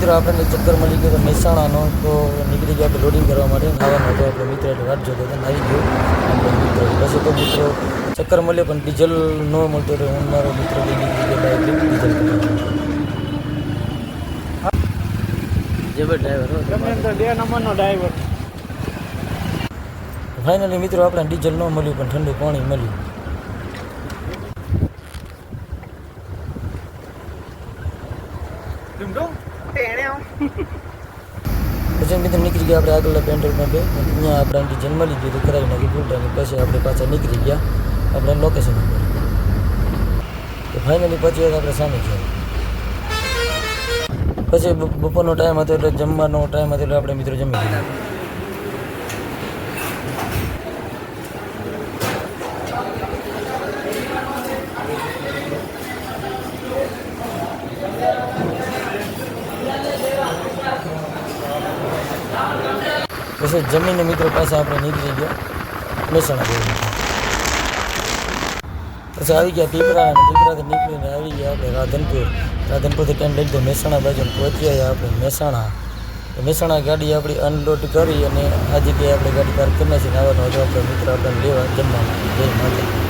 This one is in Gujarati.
મિત્રો આપણને ચક્કર મળી ગયો મહેસાણાનો, તો નીકળી ગયા આપણે લોડિંગ કરવા માટે. નાવાનો હતો આપણો મિત્ર એટલે વાટ જોતો હતો, આવી ગયો આપણો મિત્ર. પછી તો મિત્રો ચક્કર મળ્યો પણ ડીઝલ ન મળતો, એટલે હું મારો મિત્ર બી નીકળી ગયો બાઇક ડીઝલ જબર ડ્રાઈવર બે નંબરનો ડ્રાઈવર. ફાઇનલી મિત્રો આપણે ડીઝલ ન મળ્યું પણ ઠંડુ પાણી મળ્યું. પછી મિત્રો નીકળી ગયા આપણે આગળના પેટ્રોલ પંપે. ત્યાં આપણે ડીઝલ મળી ગયું તો કરાવી નાખી ફૂલ ટાઈમ. પછી આપણે પાછા નીકળી ગયા આપણે લોકેશન ઉપર. તો ફાઇનલી પછી આપણે સામે ગયા. પછી બપોરનો ટાઈમ હતો એટલે જમવાનો ટાઈમ હતો એટલે આપણે મિત્રો જમી ગયા. પછી જમીને મિત્રો પાસે આપણે નીકળી ગયા મહેસાણા જવા. પછી આવી ગયા પીપરાથી નીકળીને આવી ગયા આપણે રાધનપુરથી ટાઈમ લઈ ગયો મહેસાણા બાજુ પહોંચી ગયા આપણે મહેસાણા ગાડી આપણી અનલોડ કરી અને આ જગ્યાએ આપણે ગાડી પાર્ક કરી નાખી. આવવાનો હતો આપણો મિત્ર આપણને લેવા જમવા માટે.